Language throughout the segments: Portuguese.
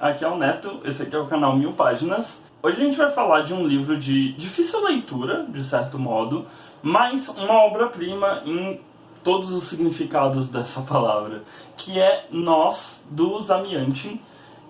aqui é o Neto, esse aqui é o canal 1000 Páginas. Hoje a gente vai falar de um livro de difícil leitura, de certo modo, mas uma obra-prima em todos os significados dessa palavra, que é Nós, do Zamyatin.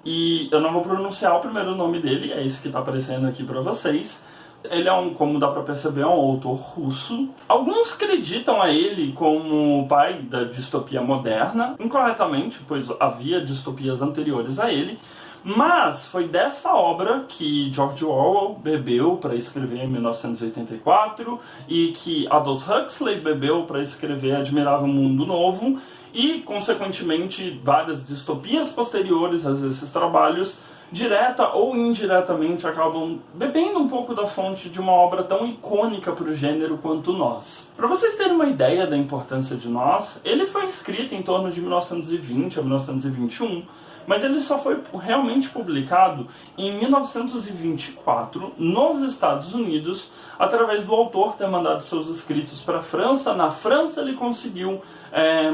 E eu não vou pronunciar o primeiro nome dele, é esse que está aparecendo aqui para vocês. Ele é como dá para perceber, é um autor russo. Alguns acreditam a ele como o pai da distopia moderna, incorretamente, pois havia distopias anteriores a ele. Mas foi dessa obra que George Orwell bebeu para escrever em 1984 e que Aldous Huxley bebeu para escrever Admirável Mundo Novo e, consequentemente, várias distopias posteriores a esses trabalhos, direta ou indiretamente, acabam bebendo um pouco da fonte de uma obra tão icônica para o gênero quanto Nós. Para vocês terem uma ideia da importância de Nós, ele foi escrito em torno de 1920 a 1921, mas ele só foi realmente publicado em 1924 nos Estados Unidos, através do autor ter mandado seus escritos para a França. Na França ele conseguiu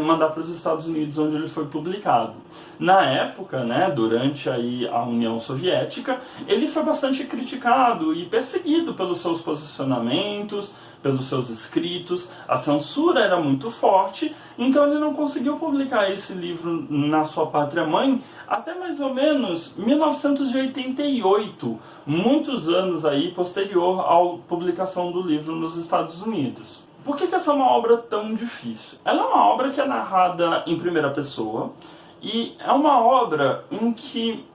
mandar para os Estados Unidos, onde ele foi publicado. Na época, durante aí a União Soviética, ele foi bastante criticado e perseguido pelos seus posicionamentos, pelos seus escritos. A censura era muito forte, então ele não conseguiu publicar esse livro na sua pátria-mãe até mais ou menos 1988, muitos anos aí posterior à publicação do livro nos Estados Unidos. Por que essa é uma obra tão difícil? Ela é uma obra que é narrada em primeira pessoa e é uma obra em que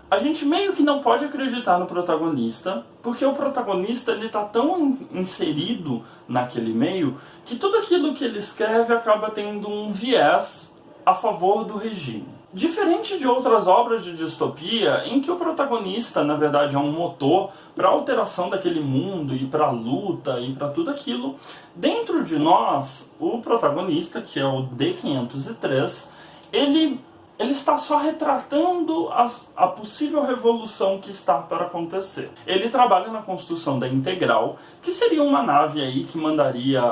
a gente meio que não pode acreditar no protagonista, porque o protagonista ele está tão inserido naquele meio que tudo aquilo que ele escreve acaba tendo um viés a favor do regime. Diferente de outras obras de distopia, em que o protagonista, na verdade, é um motor para a alteração daquele mundo e para a luta e para tudo aquilo, dentro de Nós, o protagonista, que é o D503, ele está só retratando a possível revolução que está para acontecer. Ele trabalha na construção da Integral, que seria uma nave aí que mandaria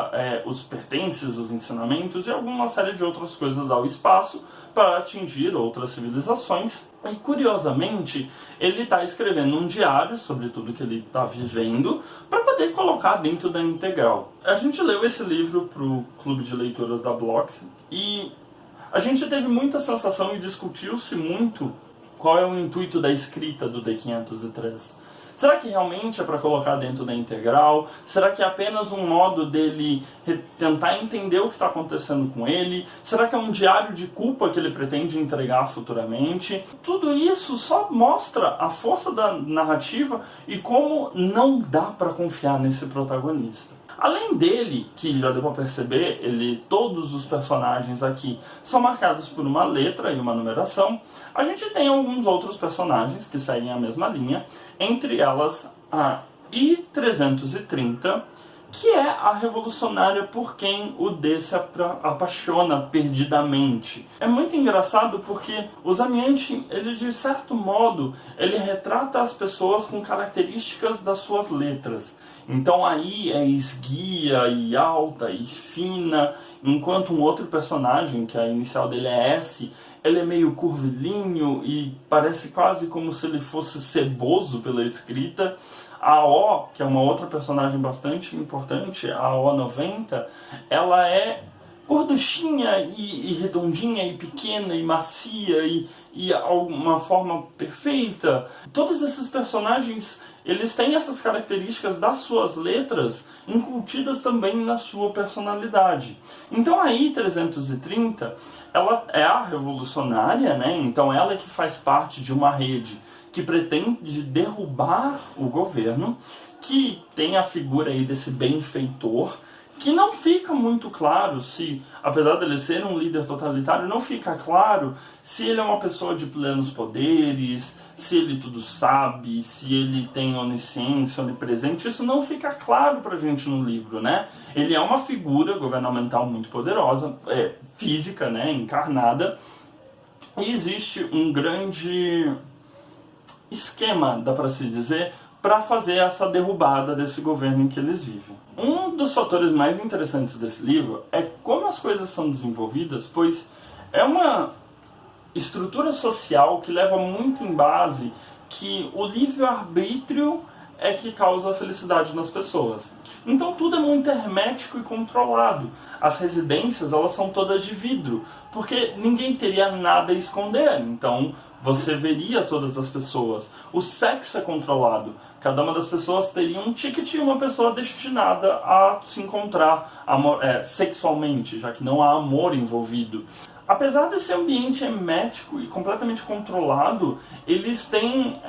os pertences, os ensinamentos e alguma série de outras coisas ao espaço para atingir outras civilizações. E, curiosamente, ele está escrevendo um diário sobre tudo que ele está vivendo para poder colocar dentro da Integral. A gente leu esse livro para o Clube de Leituras da Blox e a gente teve muita sensação e discutiu-se muito qual é o intuito da escrita do D503. Será que realmente é para colocar dentro da Integral? Será que é apenas um modo dele tentar entender o que está acontecendo com ele? Será que é um diário de culpa que ele pretende entregar futuramente? Tudo isso só mostra a força da narrativa e como não dá para confiar nesse protagonista. Além dele, que já deu para perceber, todos os personagens aqui são marcados por uma letra e uma numeração. A gente tem alguns outros personagens que seguem a mesma linha, entre elas a I-330, que é a revolucionária por quem o D se apaixona perdidamente. É muito engraçado porque o Zamyatin, ele de certo modo, ele retrata as pessoas com características das suas letras. Então aí é esguia e alta e fina, enquanto um outro personagem, que a inicial dele é S, ele é meio curvilíneo e parece quase como se ele fosse ceboso pela escrita. A O, que é uma outra personagem bastante importante, a O90, ela é gorduchinha e redondinha e pequena e macia e uma forma perfeita. Todos esses personagens, eles têm essas características das suas letras incutidas também na sua personalidade. Então a I-330, ela é a revolucionária, Então ela é que faz parte de uma rede que pretende derrubar o governo, que tem a figura aí desse benfeitor, que não fica muito claro se, apesar dele ser um líder totalitário, não fica claro se ele é uma pessoa de plenos poderes, se ele tudo sabe, se ele tem onisciência, onipresente. Isso não fica claro pra gente no livro, Ele é uma figura governamental muito poderosa, física, encarnada, e existe um grande esquema, dá pra se dizer, para fazer essa derrubada desse governo em que eles vivem. Um dos fatores mais interessantes desse livro é como as coisas são desenvolvidas, pois é uma estrutura social que leva muito em base que o livre-arbítrio é que causa a felicidade nas pessoas. Então tudo é muito hermético e controlado. As residências, elas são todas de vidro, porque ninguém teria nada a esconder, então você veria todas as pessoas. O sexo é controlado. Cada uma das pessoas teria um ticket e uma pessoa destinada a se encontrar sexualmente, já que não há amor envolvido. Apesar desse ambiente hermético e completamente controlado, eles têm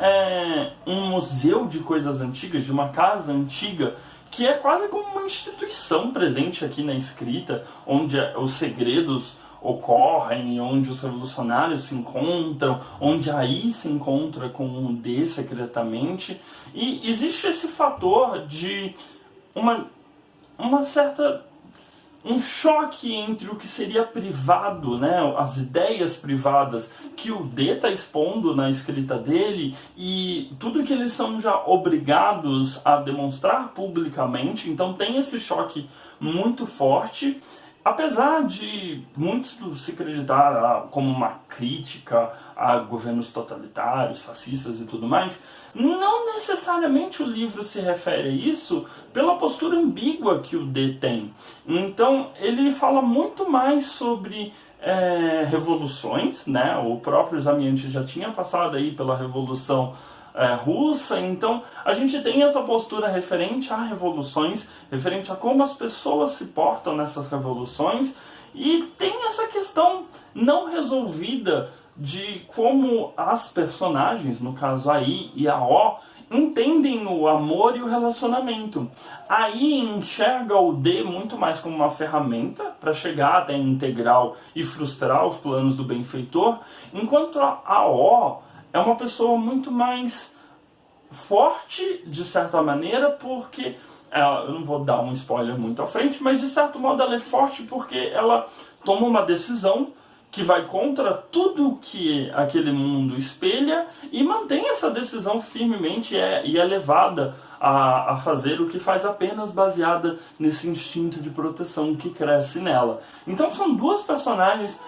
um museu de coisas antigas, de uma casa antiga, que é quase como uma instituição presente aqui na escrita, onde os segredos ocorrem, onde os revolucionários se encontram, onde aí se encontra com o D secretamente. E existe esse fator de um choque entre o que seria privado, né, as ideias privadas que o D está expondo na escrita dele e tudo que eles são já obrigados a demonstrar publicamente. Então tem esse choque muito forte, apesar de muitos se acreditar como uma crítica a governos totalitários, fascistas e tudo mais. Não necessariamente o livro se refere a isso pela postura ambígua que o D tem. Então ele fala muito mais sobre revoluções, né? O próprio Zamianti já tinha passado aí pela Revolução Russa, então a gente tem essa postura referente a revoluções, referente a como as pessoas se portam nessas revoluções, e tem essa questão não resolvida de como as personagens, no caso a I e a O, entendem o amor e o relacionamento. A I enxerga o D muito mais como uma ferramenta para chegar até a integral e frustrar os planos do benfeitor, enquanto a O é uma pessoa muito mais forte, de certa maneira, porque eu não vou dar um spoiler muito à frente, mas de certo modo ela é forte porque ela toma uma decisão que vai contra tudo que aquele mundo espelha e mantém essa decisão firmemente e é levada a fazer o que faz apenas baseada nesse instinto de proteção que cresce nela. Então são duas personagens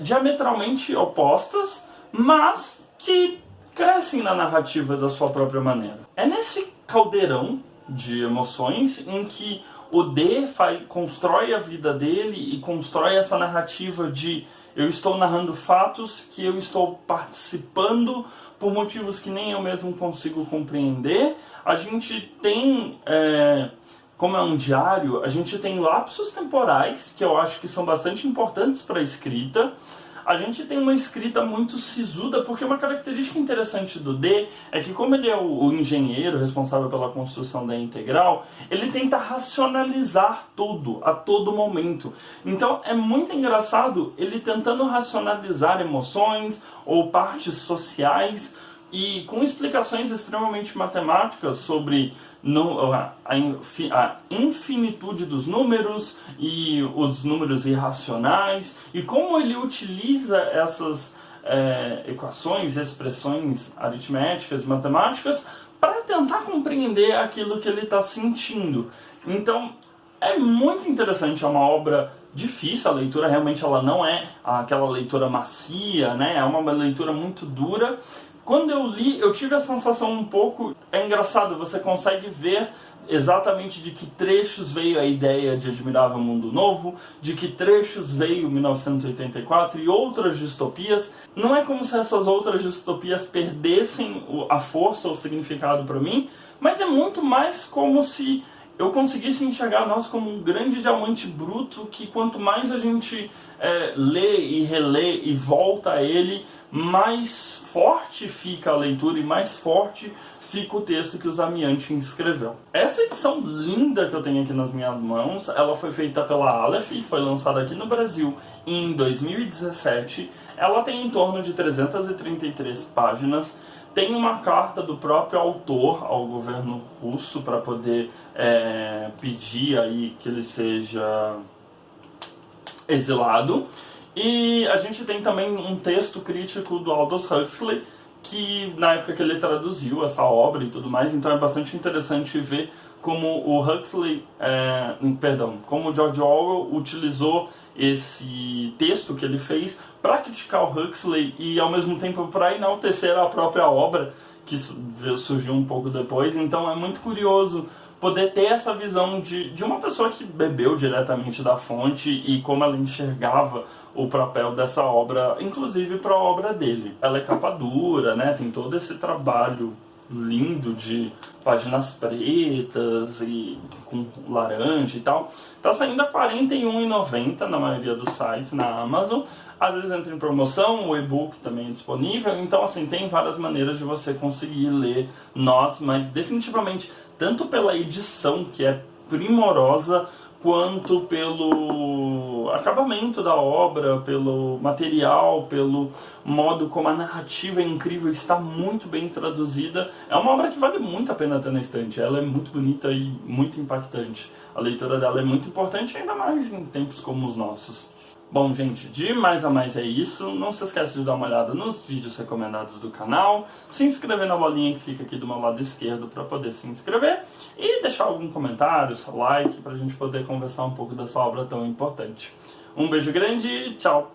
diametralmente opostas, mas que crescem na narrativa da sua própria maneira. É nesse caldeirão de emoções em que o D constrói a vida dele e constrói essa narrativa de eu estou narrando fatos que eu estou participando por motivos que nem eu mesmo consigo compreender. A gente tem, como é um diário, a gente tem lapsos temporais que eu acho que são bastante importantes para a escrita. A gente tem uma escrita muito sisuda, porque uma característica interessante do D é que, como ele é o engenheiro responsável pela construção da integral, ele tenta racionalizar tudo, a todo momento. Então é muito engraçado ele tentando racionalizar emoções ou partes sociais e com explicações extremamente matemáticas sobre a infinitude dos números e os números irracionais, e como ele utiliza essas equações, expressões aritméticas e matemáticas para tentar compreender aquilo que ele está sentindo. Então é muito interessante, é uma obra difícil, a leitura realmente ela não é aquela leitura macia, né? É uma leitura muito dura. Quando eu li, eu tive a sensação um pouco... É engraçado, você consegue ver exatamente de que trechos veio a ideia de Admirável Mundo Novo, de que trechos veio 1984 e outras distopias. Não é como se essas outras distopias perdessem a força ou o significado para mim, mas é muito mais como se eu conseguisse enxergar nós como um grande diamante bruto que quanto mais a gente lê e relê e volta a ele, mais forte fica a leitura e mais forte fica o texto que o Zamianti escreveu. Essa edição linda que eu tenho aqui nas minhas mãos, ela foi feita pela Aleph e foi lançada aqui no Brasil em 2017. Ela tem em torno de 333 páginas. Tem uma carta do próprio autor ao governo russo para poder pedir aí que ele seja exilado. E a gente tem também um texto crítico do Aldous Huxley, que na época que ele traduziu essa obra e tudo mais, então é bastante interessante ver como o Huxley, como o George Orwell utilizou esse texto que ele fez para criticar o Huxley e ao mesmo tempo para enaltecer a própria obra, que surgiu um pouco depois. Então é muito curioso poder ter essa visão de uma pessoa que bebeu diretamente da fonte e como ela enxergava o papel dessa obra, inclusive para a obra dele. Ela é capa dura, né? Tem todo esse trabalho lindo de páginas pretas e com laranja e tal. Tá saindo a R$ 41,90 na maioria dos sites na Amazon. Às vezes entra em promoção, o e-book também é disponível. Então, assim, tem várias maneiras de você conseguir ler Nós, mas definitivamente, tanto pela edição, que é primorosa, quanto pelo acabamento da obra, pelo material, pelo modo como a narrativa é incrível, está muito bem traduzida. É uma obra que vale muito a pena ter na estante. Ela é muito bonita e muito impactante. A leitura dela é muito importante, ainda mais em tempos como os nossos. Bom, gente, de mais a mais é isso. Não se esqueça de dar uma olhada nos vídeos recomendados do canal, se inscrever na bolinha que fica aqui do meu lado esquerdo para poder se inscrever e deixar algum comentário, seu like, para a gente poder conversar um pouco dessa obra tão importante. Um beijo grande e tchau!